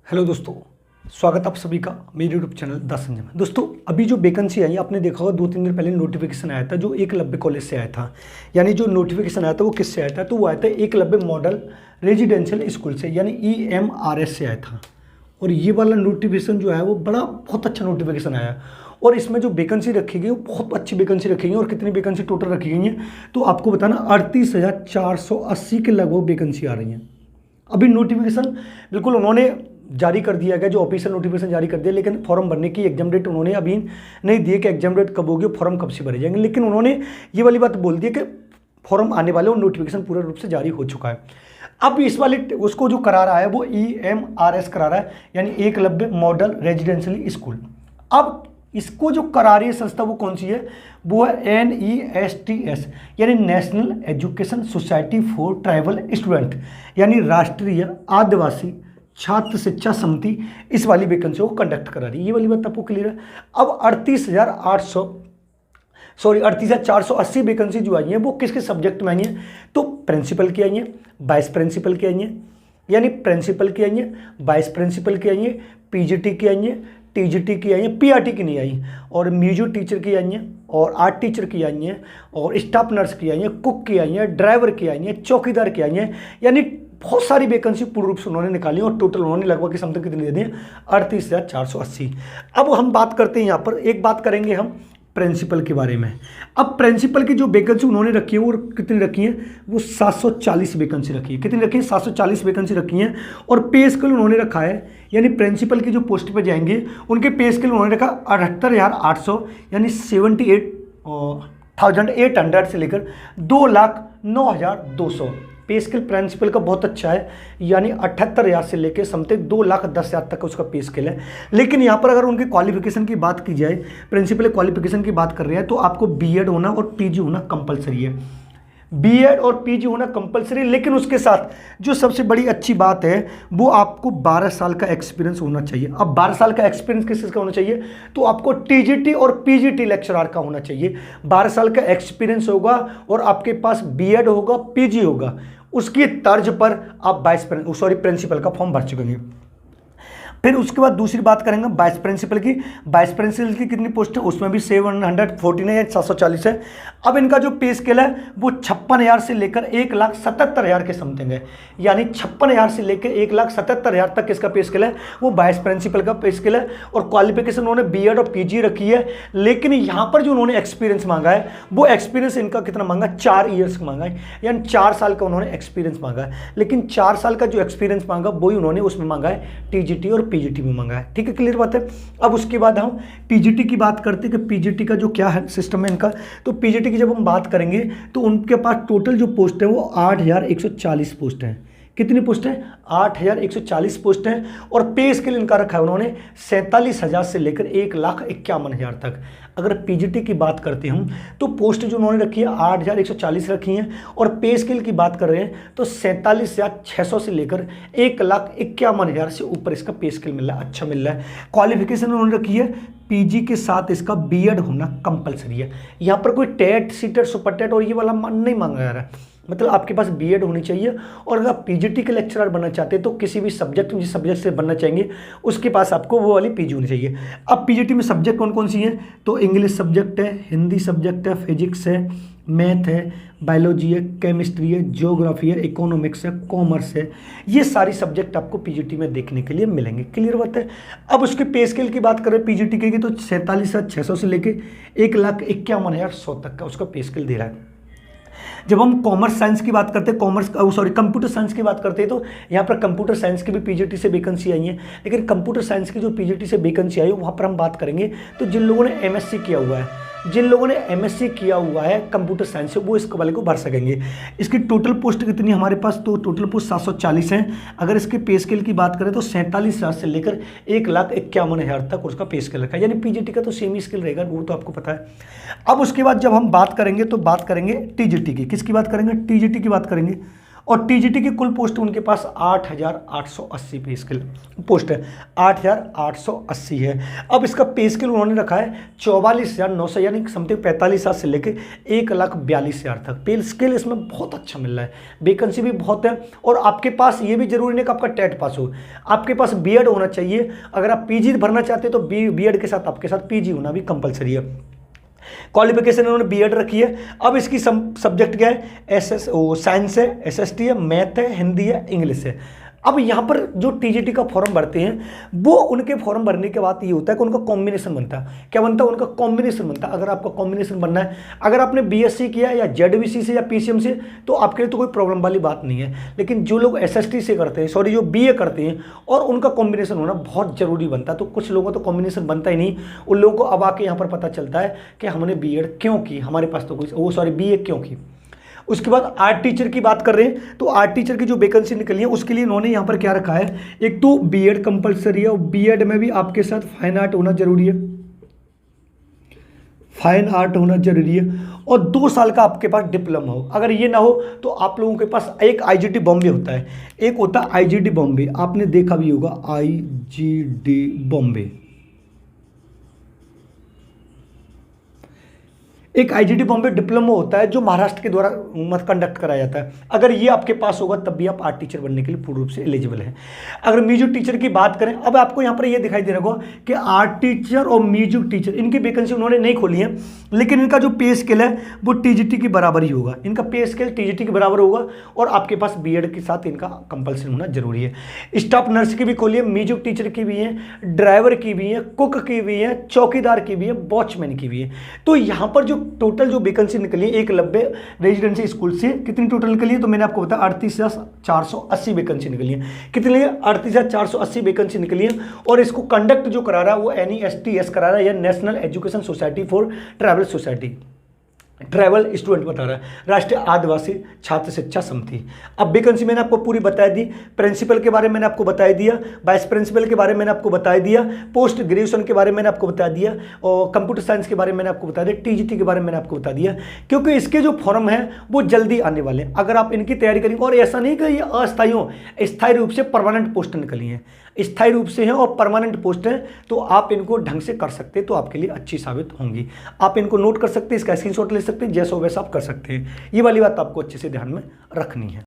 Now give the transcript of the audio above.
Hello दोस्तों, स्वागत आप सभी का मेरे यूट्यूब चैनल द संजय में। दोस्तों, अभी जो वैकेंसी आई आपने देखा होगा 2-3 दिन पहले नोटिफिकेशन आया था जो एकलव्य कॉलेज से आया था। यानी जो नोटिफिकेशन आया था वो किससे आया था? तो वो आया था एकलव्य मॉडल रेजिडेंशियल स्कूल से, यानी EMRS से आया था। और ये वाला नोटिफिकेशन जो है वो बहुत अच्छा नोटिफिकेशन आया। और इसमें जो वैकेंसी रखी गई वो बहुत अच्छी वैकेंसी रखी गई। और कितनी वैकेंसी टोटल रखी गई है तो आपको बताना 38,480 के लगभग वैकेंसी आ रही है। अभी नोटिफिकेशन बिल्कुल उन्होंने जारी कर दिया गया, जो ऑफिशियल नोटिफिकेशन जारी कर दिया, लेकिन फॉर्म भरने की एग्जाम डेट उन्होंने अभी नहीं दी कि एग्जाम डेट कब होगी, फॉर्म कब से भरे जाएंगे। लेकिन उन्होंने ये वाली बात बोल दी कि फॉर्म आने वाले और नोटिफिकेशन पूर्ण रूप से जारी हो चुका है। अब इस वाले उसको जो करा रहा है वो EMRS करा रहा है, यानी एकलव्य मॉडल रेजिडेंशियल स्कूल। अब इसको जो करा रही है संस्था वो कौन सी है? वो है NESTS, यानी national education society for tribal student, यानी राष्ट्रीय आदिवासी छात्र शिक्षा समिति इस वाली वैकेंसी को कंडक्ट करा रही है। ये वाली बात आपको क्लियर है। अब 38,480 वैकेंसी जो आई है वो किसके सब्जेक्ट में आई है? तो प्रिंसिपल की आई है, वाइस प्रिंसिपल की आई है, यानी प्रिंसिपल की आई है, वाइस प्रिंसिपल की आई है, PGT की आई है, TGT की आई है, PRT की नहीं आई, और म्यूजिक टीचर की आई है, और आर्ट टीचर की आई है, और स्टाफ नर्स की आई है, कुक की आई है, ड्राइवर की आई है, चौकीदार की आई है। यानी बहुत सारी वैकेंसी पूर्ण रूप से उन्होंने निकाली और टोटल उन्होंने लगभग की समथिंग कितनी दे दी? 38,480। अब हम बात करते हैं, यहाँ पर एक बात करेंगे हम प्रिंसिपल के बारे में। अब प्रिंसिपल की जो वैकेंसी उन्होंने रखी है वो कितनी रखी है? वो 740 वैकेंसी रखी है। कितनी रखी है? 740 वैकेंसी रखी है। और पे स्केल उन्होंने रखा है, यानी प्रिंसिपल की जो पोस्ट पे जाएंगे उनके पे स्केल उन्होंने रखा 78,800, यानी 78,800 से लेकर 2,09,200। पे स्केल प्रिंसिपल का बहुत अच्छा है, यानी 78,000 से लेकर समथिंग 2,10,000 तक उसका पे स्केल है। लेकिन यहाँ पर अगर उनके क्वालिफिकेशन की बात की जाए, प्रिंसिपल क्वालिफिकेशन की बात कर रहे हैं तो आपको B.Ed होना और PG होना कंपलसरी है। B.Ed और PG होना कंपलसरी, लेकिन उसके साथ जो सबसे बड़ी अच्छी बात है वो आपको 12 साल का एक्सपीरियंस होना चाहिए। अब 12 साल का एक्सपीरियंस किस का होना चाहिए? तो आपको TGT और PGT लेक्चरर का होना चाहिए। 12 साल का एक्सपीरियंस होगा और आपके पास B.Ed होगा, PG होगा, उसकी तर्ज पर आप प्रिंसिपल का फॉर्म भर चुकेंगे। फिर उसके बाद दूसरी बात करेंगे वाइस प्रिंसिपल की। वाइस प्रिंसिपल की कितनी पोस्ट है? उसमें भी 714 है या 740 है। अब इनका जो पे स्केल है वो 56,000 से लेकर 1,77,000 के समथिंग है, यानी 56,000 से लेकर 1,77,000 तक इसका पे स्केल है, वो वाइस प्रिंसिपल का पे स्केल है। और क्वालिफिकेशन उन्होंने B.Ed और PG रखी है। लेकिन यहाँ पर जो उन्होंने एक्सपीरियंस मांगा है वो एक्सपीरियंस इनका कितना मांगा? 4 ईयर्स का मांगा है, यानी 4 साल का उन्होंने एक्सपीरियंस मांगा है। लेकिन 4 साल का जो एक्सपीरियंस मांगा वही उन्होंने उसमें मांगा है TGT और PGT में मांगा है। ठीक है, क्लियर बात है। अब उसके बाद हम PGT की बात करते हैं कि PGT का जो क्या है सिस्टम है इनका। तो PGT की जब हम बात करेंगे तो उनके पास टोटल जो पोस्ट है वो 8,140 पोस्ट है। कितनी पोस्ट है? 8,140 पोस्ट है। और पे स्केल इनका रखा है उन्होंने 47,000 से लेकर 1,51,000 तक। अगर PGT की बात करते हम तो पोस्ट जो उन्होंने रखी है 8,140 रखी हैं, और पे स्केल की बात कर रहे हैं तो 47,600 से लेकर 1,51,000 से ऊपर इसका पे स्केल मिल रहा है, अच्छा मिल रहा है। क्वालिफिकेशन उन्होंने रखी है PG के साथ इसका B.Ed होना कंपलसरी है। यहाँ पर कोई टेट, सीटेट, सुपर टेट और ये वाला नहीं मांगा जा रहा है, मतलब आपके पास B.Ed होनी चाहिए। और अगर आप PGT के लेक्चरर बनना चाहते हैं तो किसी भी सब्जेक्ट, जिस सब्जेक्ट से बनना चाहेंगे उसके पास आपको वो वाली PG होनी चाहिए। अब PGT में सब्जेक्ट कौन कौन सी हैं? तो इंग्लिश सब्जेक्ट है, हिंदी सब्जेक्ट है, फिजिक्स है, मैथ है, बायोलॉजी है, केमिस्ट्री है, ज्योग्राफी है, इकोनॉमिक्स है, कॉमर्स है। ये सारी सब्जेक्ट आपको PGT में देखने के लिए मिलेंगे। क्लियर बात है। अब उसके पे स्केल की बात करें PGT की तो 47,600 से लेकर 1,51,100 तक का उसका पे स्केल दे रहा है। जब हम कॉमर्स साइंस की बात करते हैं, कंप्यूटर साइंस की बात करते हैं तो यहाँ पर कंप्यूटर साइंस की भी PGT से वैकेंसी आई है। लेकिन कंप्यूटर साइंस की जो PGT से वैकेंसी आई है वहाँ पर हम बात करेंगे तो जिन लोगों ने MSc किया हुआ है, कंप्यूटर साइंस से, वो इस वाले को भर सकेंगे। इसकी टोटल पोस्ट कितनी हमारे पास? तो टोटल पोस्ट 740 हैं। अगर इसके पे स्केल की बात करें तो 47,000 से लेकर 1,51,000 तक उसका पे स्केल रखा है, यानी PGT का तो सेम ही स्केल रहेगा, वो तो आपको पता है। अब उसके बाद जब हम बात करेंगे तो बात करेंगे TGT की। किसकी बात करेंगे? TGT की बात करेंगे। और टीजीटी की कुल पोस्ट उनके पास 8,880 पे स्केल पोस्ट है, 8,880 है। अब इसका पे स्केल उन्होंने रखा है 44,900 यानी समथिंग 45,000 से लेके 1,42,000 तक। पे स्केल इसमें बहुत अच्छा मिल रहा है, वैकेंसी भी बहुत है। और आपके पास ये भी जरूरी नहीं कि आपका टेट पास हो, आपके पास बीएड होना चाहिए। अगर आप पीजी भरना चाहते हैं तो बीएड के साथ आपके साथ पीजी होना भी कंपलसरी है। क्वालिफिकेशन उन्होंने बीएड रखी है। अब इसकी सब्जेक्ट क्या है, साइंस है, एसएसटी है, मैथ है, हिंदी है, इंग्लिश है। अब यहाँ पर जो टीजीटी का फॉर्म भरते हैं वो उनके फॉर्म भरने के बाद ये होता है कि उनका कॉम्बिनेशन बनता है। क्या बनता है, उनका कॉम्बिनेशन बनता है। अगर आपका कॉम्बिनेशन बनना है, अगर आपने बीएससी किया या जेडबीसी से या पीसीएम से, तो आपके लिए तो कोई प्रॉब्लम वाली बात नहीं है। लेकिन जो लोग एसएसटी से करते हैं, जो बीए करते हैं, और उनका कॉम्बिनेशन होना बहुत जरूरी बनता है। तो कुछ लोगों का तो कॉम्बिनेशन बनता ही नहीं, उन लोगों को अब आके यहाँ पर पता चलता है कि हमने बीएड क्यों की, हमारे पास तो कोई बीए क्यों की। उसके बाद आर्ट टीचर की बात कर रहे हैं, तो आर्ट टीचर की जो वैकेंसी निकली है उसके लिए इन्होंने यहाँ पर क्या रखा है, एक तो बीएड कंपलसरी है और बीएड में भी आपके साथ फाइन आर्ट होना जरूरी है, फाइन आर्ट होना जरूरी है, और 2 साल का आपके पास डिप्लोमा हो। अगर ये ना हो तो आप लोगों के पास एक आईजीटी बॉम्बे होता है, एक होता है आईजीटी बॉम्बे, आपने देखा भी होगा आईजीडी बॉम्बे। एक आईजीटी बॉम्बे डिप्लोमा होता है जो महाराष्ट्र के द्वारा कंडक्ट कराया जाता है। अगर ये आपके पास होगा तब भी आप आर्ट टीचर बनने के लिए पूर्ण रूप से एलिजिबल हैं। अगर म्यूजिक टीचर की बात करें, अब आपको यहाँ पर ये दिखाई दे रहा होगा कि आर्ट टीचर और म्यूजिक टीचर इनकी वैकेंसी उन्होंने नहीं खोली है, लेकिन इनका जो पे स्केल है वो टीजीटी के बराबर ही होगा। इनका पे स्केल टीजीटी के बराबर होगा और आपके पास बीएड के साथ इनका कंपल्सन होना जरूरी है। स्टाफ नर्स की भी खोली है, म्यूजिक टीचर की भी है, ड्राइवर की भी है, कुक की भी है, चौकीदार की भी है, वॉचमैन की भी है। तो यहाँ पर जो टोटल जो वैकेंसी निकली है एकलव्य रेजिडेंसी स्कूल से, कितनी टोटल निकली है तो मैंने आपको बताया 38,480 वैकेंसी निकली है। कितनी है, 38,480 वैकेंसी निकली है। और इसको कंडक्ट जो करा रहा है वो NESTS करा रहा है, या national education society for tribal society, travel student बता रहा है, राष्ट्रीय आदिवासी छात्र शिक्षा समिति। अब वैकेंसी मैंने आपको पूरी बता दी, प्रिंसिपल के बारे में मैंने आपको बता दिया, वाइस प्रिंसिपल के बारे में मैंने आपको बता दिया, पोस्ट ग्रेजुएशन के बारे में मैंने आपको बता दिया, और कंप्यूटर साइंस के बारे में मैंने आपको बता दिया, टीजीटी के बारे में मैंने आपको बता दिया। क्योंकि इसके जो फॉर्म है वो जल्दी आने वाले हैं, अगर आप इनकी तैयारी करेंगे। और ऐसा नहीं कि ये अस्थायी हो, स्थायी रूप से परमानेंट पोस्ट निकली हैं, स्थायी रूप से हैं और परमानेंट पोस्ट हैं, तो आप इनको ढंग से कर सकते हैं तो आपके लिए अच्छी साबित होंगी। आप इनको नोट कर सकते हैं, इसका स्क्रीनशॉट ले सकते हैं, जैसा वैसा आप कर सकते हैं। ये वाली बात आपको अच्छे से ध्यान में रखनी है।